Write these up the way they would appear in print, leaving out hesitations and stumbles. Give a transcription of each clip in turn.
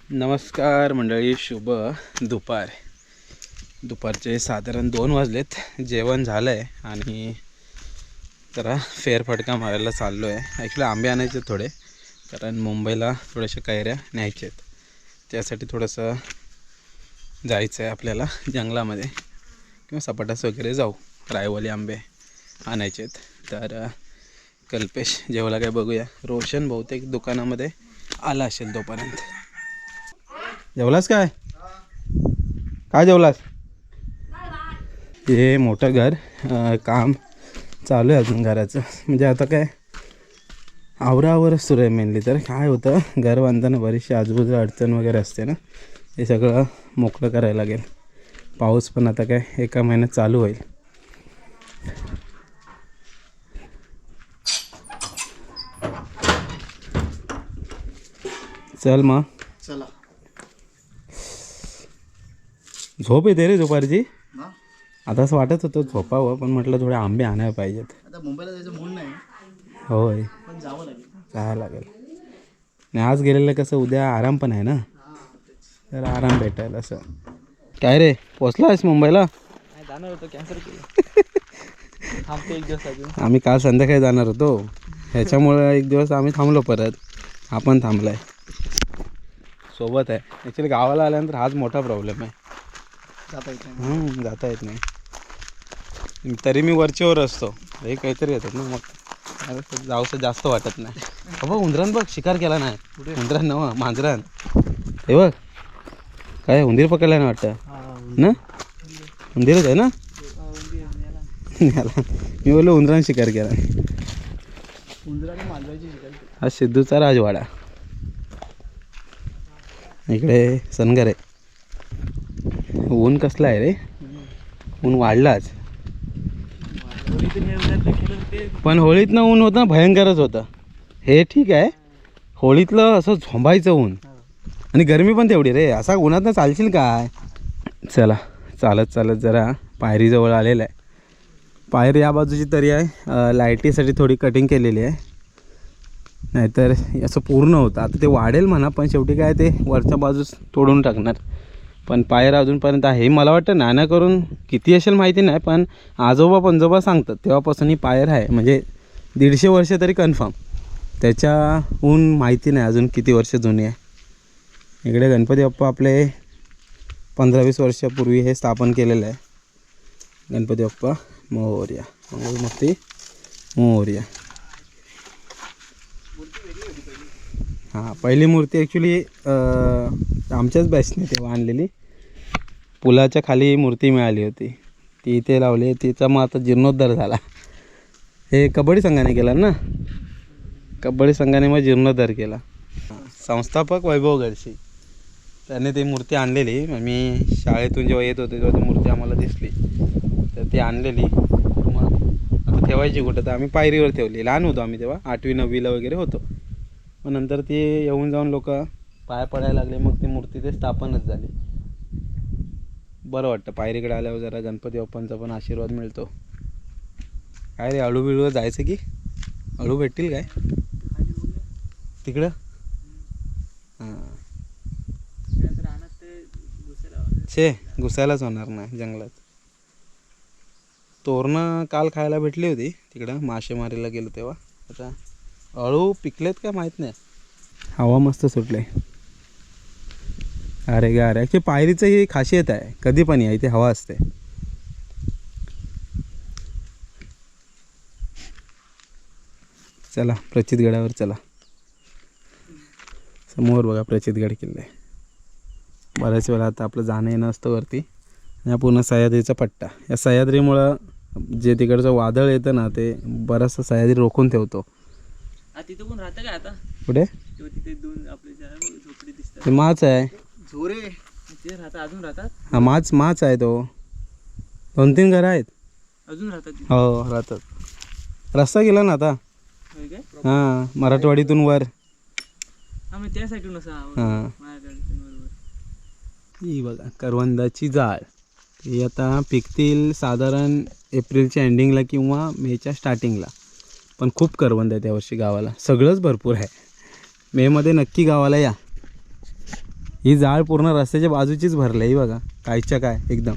नमस्कार मंडळी, शुभ दुपारचे साधारण 2 वाजलेत. जेवण झालं आहे आणि जरा फेरफटका मारायला चाललो आहे. ॲक्च्युली आंबे आणायचे थोडे, कारण मुंबईला थोड्याशा कैऱ्या न्यायचे आहेत. त्यासाठी थोडंसं जायचं आहे आपल्याला जंगलामध्ये किंवा सपाटास वगैरे जाऊ. रायवाली आंबे आणायचे आहेत. तर कल्पेश जेवला काय बघूया. रोशन बहुतेक दुकानामध्ये आला असेल तोपर्यंत. जेवलास काय? काय जेवलास? हे मोठं घर, काम चालू आहे अजून घराचं. म्हणजे आता काय आवरावरच सुरू आहे. मेनली तर काय होतं, घर बांधताना बरीचशी आजूबाजू अडचण वगैरे असते ना, हे सगळं मोकळं करायला लागेल. पाऊस पण आता काय एका महिन्यात चालू होईल. चल मग, चला. झोप येते रे दुपारची. आता असं वाटत होतं झोपावं, पण म्हटलं थोडे आंबे आणायला पाहिजेत. आता मुंबईला जायचं मूड नाही, होय पण जावं लागेल. जायला लागेल. नाही आज गेलेलं कसं, उद्या आराम पण आहे ना, तर आराम भेटेल असं. काय रे, पोचला आहेस मुंबईला? जाणार होतो, कॅन्सल केलं. थांबतो एक दिवस अजून. आम्ही काल संध्याकाळी जाणार होतो, ह्याच्यामुळं एक दिवस आम्ही थांबलो. परत हा पण थांबला आहे, सोबत आहे. ॲक्च्युली गावाला आल्यानंतर हाच मोठा प्रॉब्लेम आहे, जाता येत नाही. जाता येत नाही. तरी मी वरचेवर असतो, हे काहीतरी येतात ना, मग जाऊसं जास्त वाटत नाही. बघ उंदरान, बघ शिकार केला नाही. उंदरान नव्ह, मांजरान. हे बघ काय उंदीर पकडला नाही वाटतं ना. उंदीरच आहे ना. मी बोललो उंदरान शिकार केला. उंदराने मालवायची शिकायची. हा सिद्धूचा राजवाडा. इकडे सनगर आहे. ऊन कसला आहे रे, ऊन वाढलाच. पण होळीतनं ऊन होतं ना, भयंकरच होतं. हे ठीक आहे, होळीतलं असं झोंबायचं ऊन आणि गरमी पण तेवढी रे. असा उन्हातनं चालशील काय? चला, चालत चालत जरा पायरीजवळ आलेलं आहे. पायरी या बाजूची तरी आहे, लाईटीसाठी थोडी कटिंग केलेली आहे, नाहीतर असं पूर्ण होतं. आता ते वाढेल म्हणा, पण शेवटी काय ते वरच्या बाजूस तोडून टाकणार. पण पायर अजूनपर्यंत आहे. मला वाटतं नाना करून किती असेल माहिती नाही, पण आजोबा पंजोबा सांगतात तेव्हापासून ही पायर आहे. म्हणजे 150 वर्ष तरी कन्फर्म. त्याच्याहून माहिती नाही अजून किती वर्ष जुनी आहे. इकडे गणपती बाप्पा आपले 15-20 वर्षापूर्वी हे स्थापन केलेलं आहे. गणपती बाप्पा मोरया, मंगलमूर्ती मोरया. हां, पहिली मूर्ती ॲक्च्युली आमच्याच बॅचने तेव्हा आणलेली. पुलाच्या खाली मूर्ती मिळाली होती, ती इथे लावली. तिचा मग आता जीर्णोद्धार झाला. हे कबड्डी संघाने केला ना, कबड्डी संघाने मग जीर्णोद्धार केला. संस्थापक वैभव गडशी त्याने ती मूर्ती आणलेली. मी शाळेतून जेव्हा येत होते तेव्हा ती मूर्ती आम्हाला दिसली, तर ती आणलेली. मग आता ठेवायची कुठं, तर आम्ही पायरीवर ठेवली. लहान होतो आम्ही तेव्हा, 8वी 9वीला वगैरे होतो. मग नंतर ती येऊन जाऊन लोक पाया पडायला लागले, मग ती मूर्ती ते स्थापनच झाली. बरं वाटतं पायरीकडे आल्यावर, जरा गणपती बाप्पांचा पण आशीर्वाद मिळतो. काय रे, अळू बिळूवर जायचं की? अळू भेटतील काय तिकडं? हां, छे घुसायलाच होणार नाही जंगलात. तोरणं काल खायला भेटली होती तिकडं, मासेमारीला गेलो तेव्हा. आता अळू पिकलेत का माहीत नाही. हवा मस्त सुटले. अरे गा अरे, ॲक्च्युली पायरीचं ही खासियत आहे, कधी पण या इथे हवा असते. चला प्रचितगडावर चला. समोर बघा प्रचितगड किल्ले. बऱ्याच वेळा आता आपलं जाणं येणं असतं वरती. या पूर्ण सह्याद्रीचा पट्टा. या सह्याद्रीमुळं जे तिकडचं वादळ येतं ना, ते बरंचसं सह्याद्री रोखून ठेवतो. तिथं कोण राहतं का आता? कुठे? तिथे दोन आपले झोपडी दिसतात. ते माच आहे. झोरे ते राहतात, अजून राहतात. हा माच आहे तो. 2-3 घरं आहेत अजून राहतात. हो राहतात. रस्ता गेला ना आता. हां, मराठवाडीतून वर. हां, मग त्या साईडून असा. हां, ही बघा करवंदाची जाळ. ही आता पिकतील साधारण एप्रिलच्या एंडिंगला किंवा मेच्या स्टार्टिंगला. पण खूप करवंद आहे त्यावर्षी गावाला, सगळंच भरपूर आहे. मेमध्ये नक्की गावाला या. ही जाळ पूर्ण रस्त्याच्या बाजूचीच भरली आहे, ही बघा कायच्या काय एकदम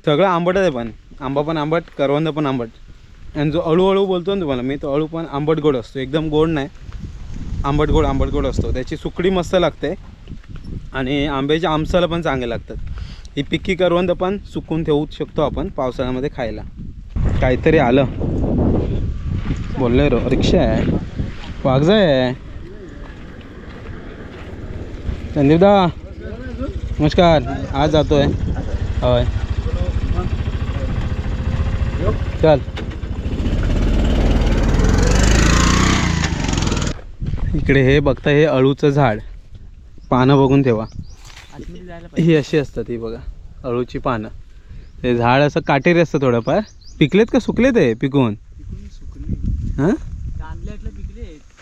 सगळं आंबटच आहे. पण आंबा पण आंबट, करवंद पण आंबट. आणि जो अळू बोलतो ना तुम्हाला मी, तो अळू पण आंबट गोड असतो, एकदम गोड नाही, आंबट गोड असतो. त्याची सुकडी मस्त लागते आणि आंब्याच्या आमसाला पण चांगले लागतात. ही पिक्की करवंद पण सुकून ठेवू शकतो आपण पावसाळ्यामध्ये खायला. काहीतरी आलं बोलले रिक्षा आहे, वाघजा आहे. संदीपदा नमस्कार, आज जातोय होय, चल. इकडे हे बघता, हे अळूचं झाड, पानं बघून ठेवा. ही अशी असतात, ही बघा अळूची पानं. ते झाड असं काटेरी असतं थोडंफार. पिकलेत का सुकले ते पिकवून? हां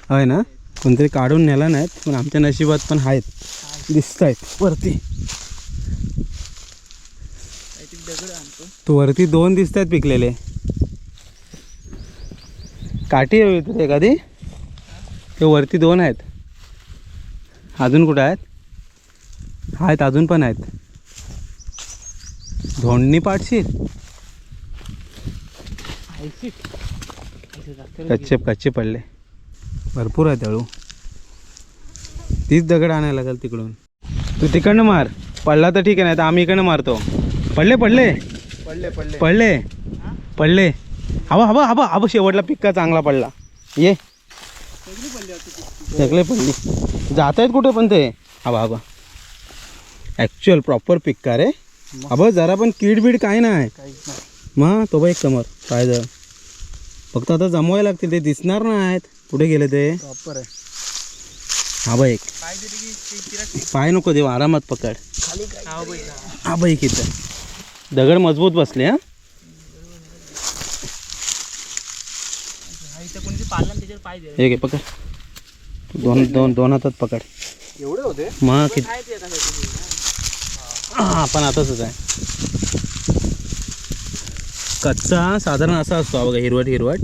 होय ना, कोणतरी काढून नेला नाहीत, पण आमच्या नशिबात पण आहेत, दिसत आहेत वरती. तो वरती 2 दिसत आहेत पिकलेले. काठी हवी होती एखादी, ते वरती 2 आहेत. अजून कुठं आहेत? आहेत अजून पण आहेत. धोंडणी पाडशील? कच्चे पडले, भरपूर आहेत अळू. तीच दगड आणायला लागेल तिकडून. तू तिकडनं मार, पडला तर ठीक आहे, नाही तर आम्ही इकडनं मारतो. पडले पडले पडले पडले पडले पडले. हवा शेवटला पिक्का चांगला पडला. ये सगळे पडली, जात आहेत कुठे पण ते. हवा ॲक्च्युअल प्रॉपर पिक्का रे. जरा पण कीड बीड काय नाही मग. तो बघ एक समोर काय जर, फक्त आता जमवायला लागतील, ते दिसणार नाहीत कुठे गेले ते. प्रॉपर आहे. एक पाय नको देऊ, आरामात पकड. एक इथं दगड मजबूत बसले. हा एक पकड, दोन हातात पकड. एवढे होते मग किती. हा पण आताच आहे. कच्चा साधारण असा असतो हा बघा, हिरवट.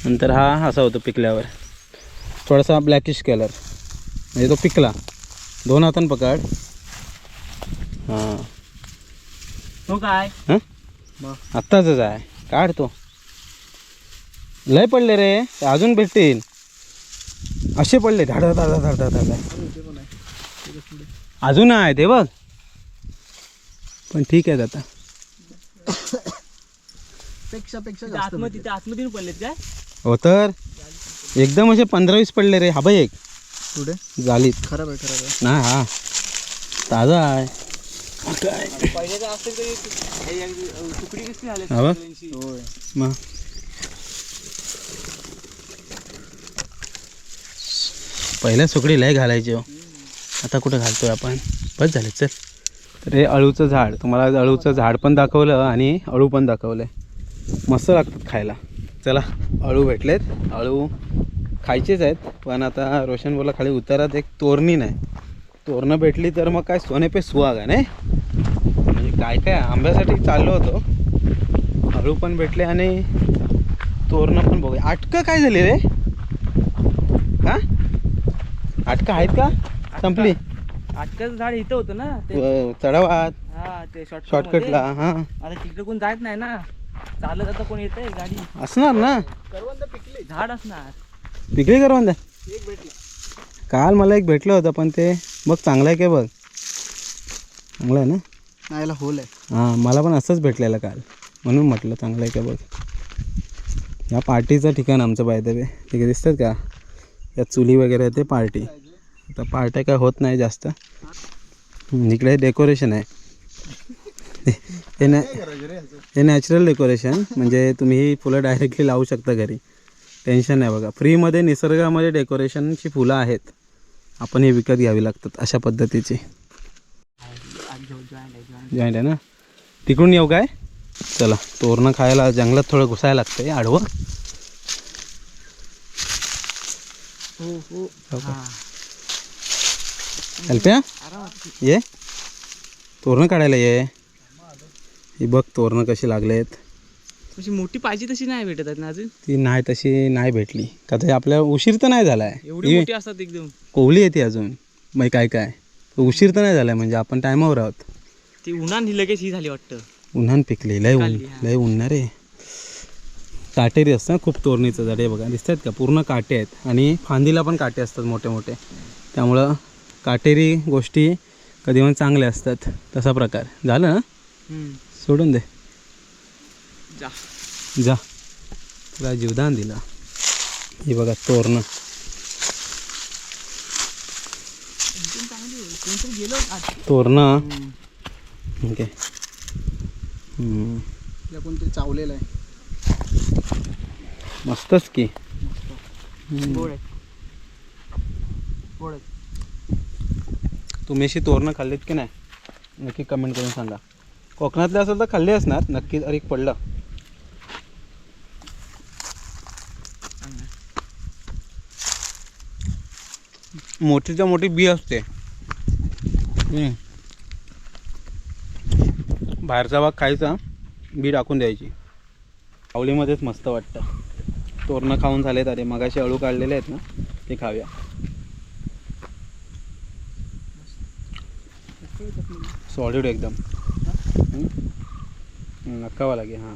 नंतर हा असा होतो पिकल्यावर, थोडासा ब्लॅकिश कलर, म्हणजे तो पिकला. 2 हातानं पकड. हां तो काय हां आत्ताच आहे, काढतो. लय पडले रे, अजून भेटतील. असे पडले धाड अजून आहे ते बघ. पण ठीक आहे आता. आतमध्ये पडलेत काय हो, तर एकदम असे 15-20 पडले रे. हा एक कुठे झालीत, खराब आहे ना. हा ताजा आहे. मग पहिल्या सुकडी लय घालायची हो, आता कुठं घालतोय आपण. बस झाले चल. तर हे अळूचं झाड, तुम्हाला अळूचं झाड पण दाखवलं आणि अळू पण दाखवलं. मस्त लागतात खायला. चला अळू भेटलेत, अळू खायचेच आहेत. पण आता रोशन बोला खाली उतारात एक तोरणी नाही, तोरणं भेटली तर मग काय सोने पे सुहागा नाही. म्हणजे काय आंब्यासाठी चाललो होतो. अळू पण भेटले आणि तोरणं पण बघूया. अटकं काय झाली रे? हां अटकं आहेत का? संपली. अटकाचं झाड इथं होतं ना चढावात. हा ते शॉर्टकटला. हां आता तिकडे कोण जात नाही ना, चालत आता कोण येतंय गाडी असणार ना. करवंद पिकली, झाड असणार. पिकली करवंद. एक भेटला काल मला एक भेटलं होतं, पण ते बघ चांगलं आहे काय बघ. चांगलं आहे ना, नाहीला होल आहे. हां मला पण असंच भेटलेलं काल, म्हणून म्हटलं चांगलं आहे का बघ. या पार्टीचं ठिकाण आमचं बाय द वे, तिकडे दिसतात का या चुली वगैरे ते पार्टी. आता पार्ट्या काय होत नाही जास्त. इकडे डेकोरेशन आहे. हे नॅचरल डेकोरेशन, म्हणजे तुम्ही ही फुलं डायरेक्टली लावू शकता घरी, टेन्शन नाही. बघा फ्रीमध्ये निसर्गामध्ये डेकोरेशनची फुलं आहेत, आपण हे विकत घ्यावी लागतात अशा पद्धतीची. जॉईंट आहे ना. तिकडून येऊ काय? चला तोरणं खायला जंगलात थोडं घुसायला लागतंय आडवं. अल्प्या ये तोरणं काढायला ये. ही बघ तोरणं कशी लागलेत. अशी मोठी पाहिजे तशी नाही भेटत आहेत ना अजून. ती नाही तशी नाही भेटली का, ते आपल्या उशीर तर नाही झालाय. एवढी मोठी असतात एकदम. कोवली येते अजून मग काय उशीर तर नाही झालाय म्हणजे आपण टायमावर आहोत. ती उन्हान ही लगेच ही झाली वाटतं. उन्हान पिकले लय ऊन काढली, हा. लय ऊन रे. काटेरी असतं ना खूप तोरणीचं झाड आहे बघा दिसतात का पूर्ण काटे आहेत आणि फांदीला पण काटे असतात मोठे मोठे त्यामुळं काटेरी गोष्टी कधी पण चांगल्या असतात. तसा प्रकार झालं ना सोडून दे जा जा तुला जीवदान दिलं. ही बघा तोरणं कोणतरी गेलो तोरणं ओके कोणतरी चावलेलं आहे. मस्तच की गोड आहे गोड आहे. तुम्ही अशी तोरणं खाल्लीत की नाही नक्की कमेंट करून सांगा. कोकणातले असेल तर खाल्ली असणार नक्की अरे पडलं. मोठीच्या मोठी बी असते. बाहेरचा भाग खायचा बी टाकून द्यायची. आवलीमध्येच मस्त वाटतं. तोरणं खाऊन झालेत अरे मगाशी अळू काढलेले आहेत ना ते खाऊया. सॉलिड एकदम नक्कावा लागे. हां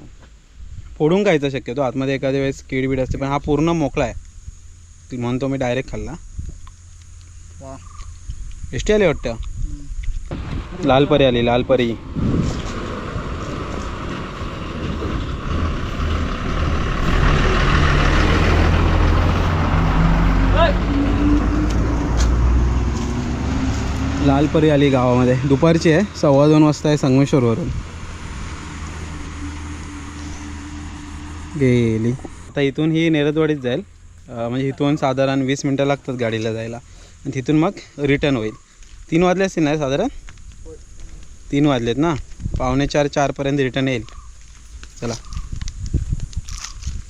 फोडून खायचं शक्यतो आतमध्ये एखाद्या वेळेस कीड बीड असते पण हा पूर्ण मोकळा आहे म्हणतो मी डायरेक्ट खाल्ला. वा टेस्टी आली वाटतं. लालपरी आली लालपरी. लालपरी आली गावामध्ये. दुपारची आहे 2:15 वाजता आहे संगमेश्वरवरून गेली. आता इथून ही नेरदवाडीत जाईल म्हणजे इथून साधारण 20 मिनटं लागतात गाडीला जायला आणि तिथून मग रिटर्न होईल. 3 वाजले असतील नाही साधारण 3 वाजलेत ना 3:45-4पर्यंत रिटर्न येईल. चला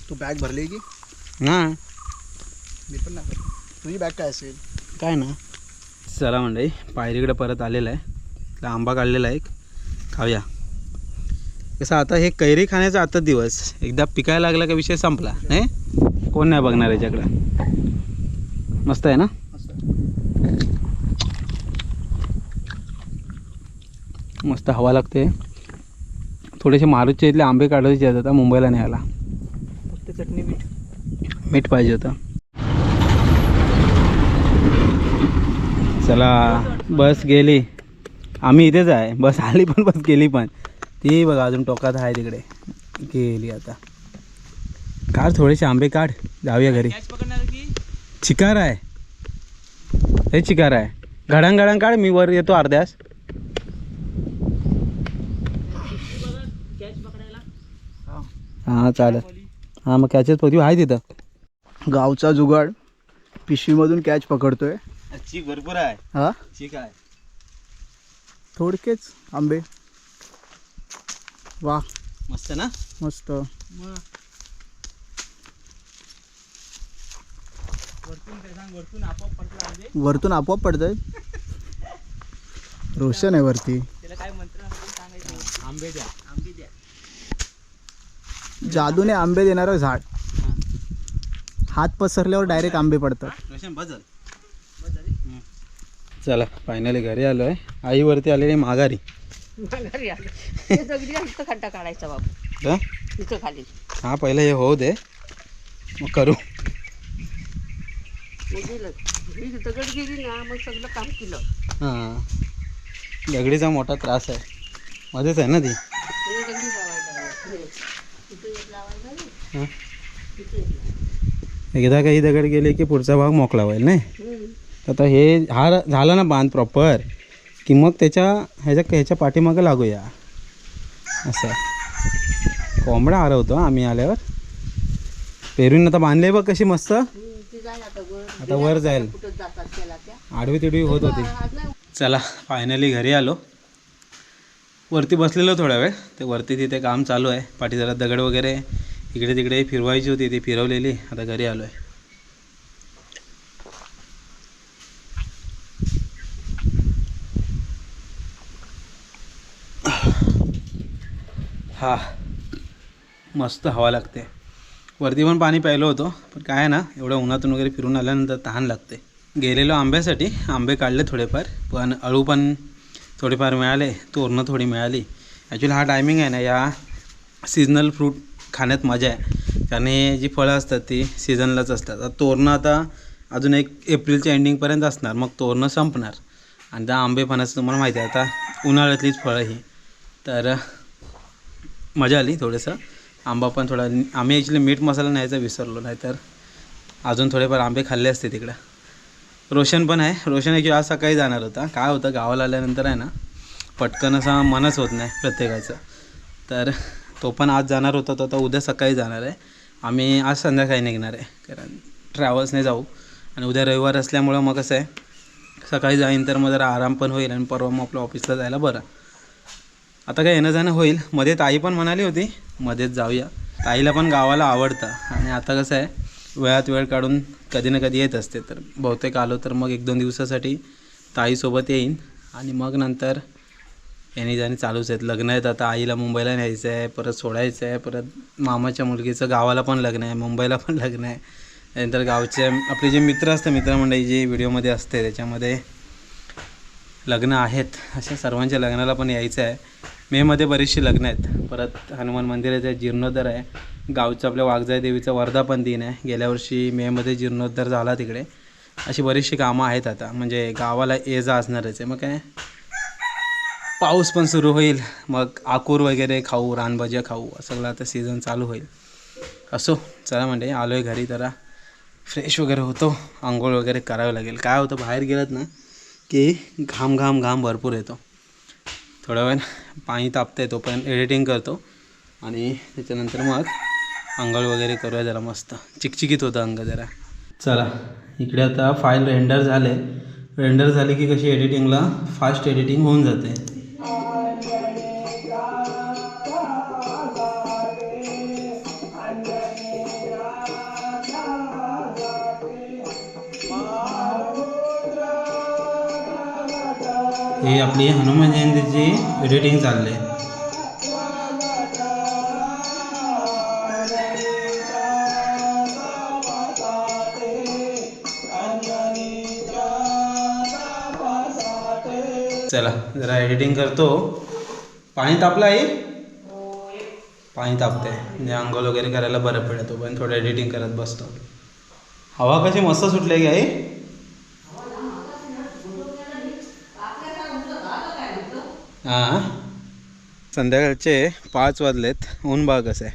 तू बॅग भरली की हां मी पण नाही भरली. तुझी बॅग काय असेल काय ना. चला मंडळी पायरीकडे परत आलेला आहे. आंबा काढलेला आहे खाऊया. कसं आता हे कैरी खाण्याचा आताच दिवस एकदा पिकायला लागला का विषय संपला नाही. कोण नाही बघणार याच्याकडं. मस्त आहे ना. मस्त हवा लागते. थोडेसे मारूचे इथले आंबे काढायचे आहेत आता मुंबईला न्यायला. फक्त चटणी मीठ पाहिजे होतं. चला बस गेली. आम्ही इथेच आहे. बस आली पण बस गेली पण. ती बघा अजून टोकात आहे तिकडे गेली. आता काढ थोडेसे आंबे काढ जाऊया घरी. चिकार आहे हे चिकार आहे. घडांग काढ मी वर येतो अर्ध्यास. हां चालेल. हां मग कॅचेस पती आहे तिथं. गावचा जुगाड पिशवीमधून कॅच पकडतोय. चीक भरपूर आहे. हा चीक आहे. थोडकेच आंबे. वा मस्त ना. मस्त. वरतून आपोआप पडतंय. रोशन आहे वरती. आंबे द्या. जादूने आंबे देणारं झाड. हात पसरल्यावर डायरेक्ट आंबे पडतात. चला फायनली घरी आलो आहे. आईवरती आलेली माघारी. खड्डा काढायचा बाबू तिथं खाली. हां पहिलं हे होऊ दे मग करू. दगड गेली ना मग सगळं काम केलं. हां दगडीचा मोठा त्रास आहे. मध्येच आहे ना ती. हां एकदा काही दगड गेले की पुढचा भाग मोकळा होईल नाही. आता हे हा झाला ना बांध प्रॉपर की मग ह्याच्या पाठीमागं लागूया असं. कोंबडा हरवतो आम्ही आल्यावर. पेरून आता बांधले बघ कशी मस्त. आता वर जाईल. आडवी तिडवी होत होती. चला फायनली घरी आलो. वरती बसलेलो थोडा वेळ. ते वरती तिथे काम चालू आहे. पाठी जरा दगड वगैरे इकडे तिकडे फिरवायची होती ती फिरवलेली. आता घरी आलो आहे. हा मस्त हवा लागते. वरती पण पाणी प्यायलो होतो पण काय ना एवढं उन्हातून वगैरे फिरून आल्यानंतर तहान लागते. गेलेलो आंब्यासाठी, आंबे काढले थोडेफार, पण अळू पण थोडेफार मिळाले, तोरणं थोडी मिळाली. ॲक्च्युली हा टायमिंग आहे ना, या सीजनल फ्रूट खाण्यात मजा आहे, कारण हे जी फळं असतात ती सीझनलाच असतात. आता तोरणं आता अजून एक एप्रिलच्या एंडिंगपर्यंत असणार, मग तोरणं संपणार. आणि त्या आंबे फणस तुम्हाला माहिती आहे आता उन्हाळ्यातलीच फळं ही. तर मजा आली थोडंसं. आंबा पण थोडा, आम्ही ॲक्च्युली मीठ मसाला न्यायचा विसरलो, नाही तर अजून थोडेफार आंबे खाल्ले असते तिकडं. रोशन पण आहे. रोशन ॲक्च्युली आज सकाळी जाणार होता. काय होतं, गावाला आल्यानंतर आहे ना पटकन असा मनच होत नाही प्रत्येकाचं. तर तो पण आज जाणार होता, तो आता उद्या सकाळी जाणार आहे. आम्ही आज संध्याकाळी निघणार आहे, कारण ट्रॅव्हल्सने जाऊ. आणि उद्या रविवार असल्यामुळं मग कसं आहे, सकाळी जाईन तर मग जरा आराम पण होईल आणि परवा मग आपलं ऑफिसला जायला बरं. आता काय येणं जाणं होईल. मध्ये ताई पण म्हणाली होती मध्येच जाऊया. ताईला पण गावाला आवडतं आणि आता कसं आहे, वेळात वेळ काढून कधी ना कधी येत असते. तर बहुतेक आलो तर मग 1-2 दिवसासाठी ताईसोबत येईन आणि मग नंतर येणे जाणे चालूच आहेत. लग्न आहेत आता, आईला मुंबईला न्यायचं आहे, परत सोडायचं आहे, परत मामाच्या मुलगीचं गावाला पण लग्न आहे, मुंबईला पण लग्न आहे. त्यानंतर गावचे आपले जे मित्र असतात, मित्रमंडळी जे व्हिडिओमध्ये असते त्याच्यामध्ये लग्न आहेत, अशा सर्वांच्या लग्नाला पण यायचं आहे. मेमध्ये बरीचशी लग्न आहेत. परत हनुमान मंदिराचं आहे, जीर्णोद्धार आहे. गावचं आपल्या वाघजाई देवीचा वर्धापन दिन आहे. गेल्या वर्षी मेमध्ये जीर्णोद्धार झाला तिकडे. अशी बरीचशी कामं आहेत आता, म्हणजे गावाला ये जा असणारच आहे. मग काय, पाऊस पण सुरू होईल, मग आकूर वगैरे खाऊ, रानभाज्या खाऊ, सगळं आता सीझन चालू होईल. असो, चला म्हणजे आलो आहे घरी, जरा फ्रेश वगैरे होतो, आंघोळ वगैरे करावं लागेल. काय होतं, बाहेर गेलात ना की घाम भरपूर येतो. थोडा वेळ पाणी तापतं आहे, तोपर्यंत एडिटिंग करतो आणि त्याच्यानंतर मग आंघोळ वगैरे करूया. जरा मस्त चिकचिकीत होतं अंग जरा. चला, इकडे आता फाईल रेंडर झाली की कशी एडिटिंगला फास्ट एडिटिंग होऊन जाते. हे आपली हनुमान जयंतीची एडिटिंग चालली आहे. चला जरा एडिटिंग करतो. पाणी तापलं आहे, पाणी तापते म्हणजे आंघोळ वगैरे करायला बरं पडेल. तो पण थोडं एडिटिंग करत बसतो. हवा कशी मस्त सुटली आहे की आई. हां, संध्याकाळचे 5 वाजलेत. ऊन बघ कसं आहे.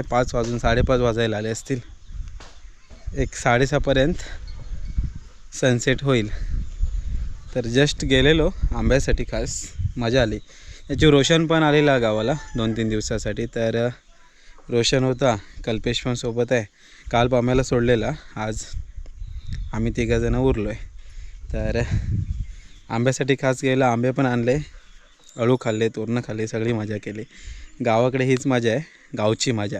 5 वाजून 5:30 वाजायला आले असतील. 6:30पर्यंत सनसेट होईल. तर जस्ट गेलेलो आंब्यासाठी, खास मजा आली. याची रोशन पण आलेला गावाला 2-3 दिवसासाठी. तर रोशन होता, कल्पेश पण सोबत आहे. काल पाम्याला सोडलेला, आज आम्ही 3 जणं उरलो आहे. तर आंब्यासाठी खास गेला, आंबे पण आणले, अळू खाल्ले, तोरणं खाल्ले, सगळी मजा केली. गावाकडे हीच मजा आहे, गावची मजा.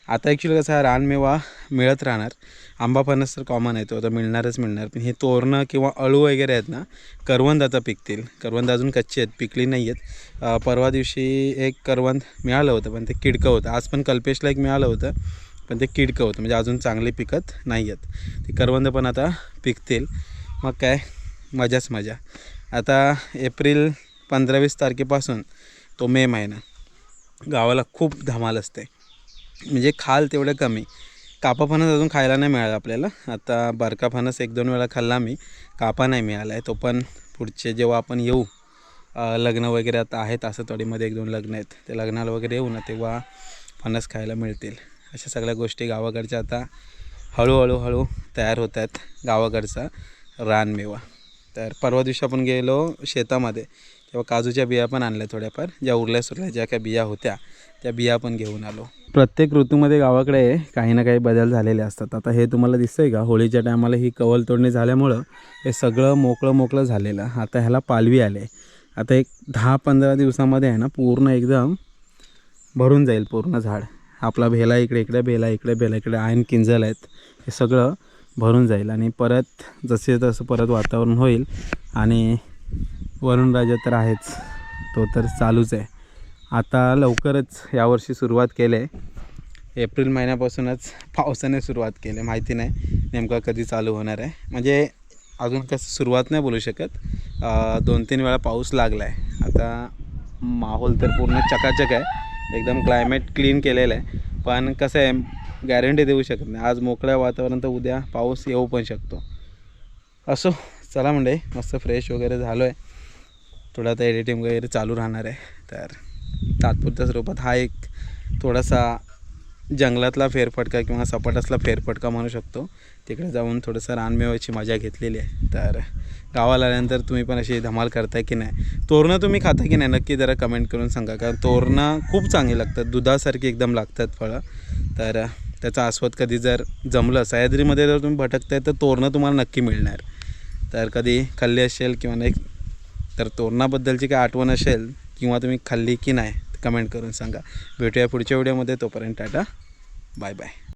आता ॲक्च्युली कसं आहे, रानमेवा मिळत राहणार. आंबा फणस तर कॉमन आहे, तो आता मिळणार. पण हे तोरणं किंवा अळू वगैरे आहेत ना, करवंद आता पिकतील. करवंद अजून कच्ची आहेत, पिकली नाही आहेत. परवा दिवशी एक करवंद मिळालं होतं, पण ते किडकं होतं. आज पण कल्पेशला एक मिळालं होतं, पण ते किडकं होतं, म्हणजे अजून चांगले पिकत नाही आहेत. ते करवंद पण आता पिकतील. मग काय, मजाच मजा. आता एप्रिल 15-20 तारखेपासून तो मे महिना गावाला खूप धमाल असते. म्हणजे खाल तेवढं कमी. कापा फणस अजून खायला नाही मिळाला आपल्याला. आता बारका फणस 1-2 वेळा खाल्ला मी, कापा नाही मिळाला आहे. तो पण पुढचे जेव्हा आपण येऊ, लग्न वगैरे आता आहेत आसतवाडीमध्ये 1-2 लग्न आहेत, त्या लग्नाला वगैरे येऊ ना, तेव्हा फणस खायला मिळतील. अशा सगळ्या गोष्टी गावाकडच्या आता हळूहळू तयार होत आहेत. गावाकडचा रानमेवा. तर परवा दिवशी आपण गेलो शेतामध्ये, तेव्हा काजूच्या बिया पण आणल्या थोड्याफार. ज्या उरल्या ज्या काही बिया होत्या त्या बिया पण घेऊन आलो. प्रत्येक ऋतूमध्ये गावाकडे काही ना काही बदल झालेले असतात. आता हे तुम्हाला दिसतंय का, होळीच्या टायमाला ही कवल तोडणी झाल्यामुळं हे सगळं मोकळं झालेलं. आता ह्याला पालवी आले. आता एक 10-15 दिवसामध्ये आहे ना, पूर्ण एकदम भरून जाईल पूर्ण झाड. आपला भेला इकडे भेला इकडे आयन किंजल आहेत, हे सगळं भरून जाईल. आणि परत जसे तसं परत वातावरण होईल. आणि वरुण राजा तर आहेच, तो तर चालूच आहे. आता लवकरच यावर्षी सुरुवात केली आहे, एप्रिल महिन्यापासूनच पावसाने सुरुवात केली. माहिती नाही नेमका कधी चालू होणार आहे. म्हणजे अजून कसं सुरुवात नाही बोलू शकत. 2-3 वेळा पाऊस लागला आहे. आता माहोल तर पूर्ण चकाचक आहे, एकदम क्लायमेट क्लीन केलेलं आहे. पण कसं आहे गॅरंटी देऊ शकत नाही. आज मोकळं वातावरण तर उद्या पाऊस येऊ पण शकतो. असो चला म्हणजे मस्त फ्रेश वगैरे झालो आहे. थोडं आता एडिटिंग वगैरे चालू राहणार आहे. तर तात्पुरत्या स्वरूपात हा एक थोडासा जंगलातला फेरफटका किंवा सपाटातला फेरफटका म्हणू शकतो. तिकडे जाऊन थोडंसं रानमेव्याची मजा घेतलेली आहे. तर गावाला आल्यानंतर तुम्ही पण अशी धमाल करताय की नाही, तोरणं तुम्ही खाता की नाही नक्की जरा कमेंट करून सांगा. कारण तोरणं खूप चांगली लागतात, दुधासारखी एकदम लागतात फळं. तर त्याचा आस्वाद कधी जर जमलं, सह्याद्रीमध्ये जर तुम्ही भटकताय तर तोरणं तुम्हाला नक्की मिळणार. तर कधी खाल्ली असेल किंवा नाही तर तोरणाबद्दलची काय आठवण असेल किंवा तुम्ही खाल्ली की नाही कमेंट करून सांगा. भेटूया पुढच्या व्हिडिओमध्ये. तोपर्यंत टाटा बाय बाय.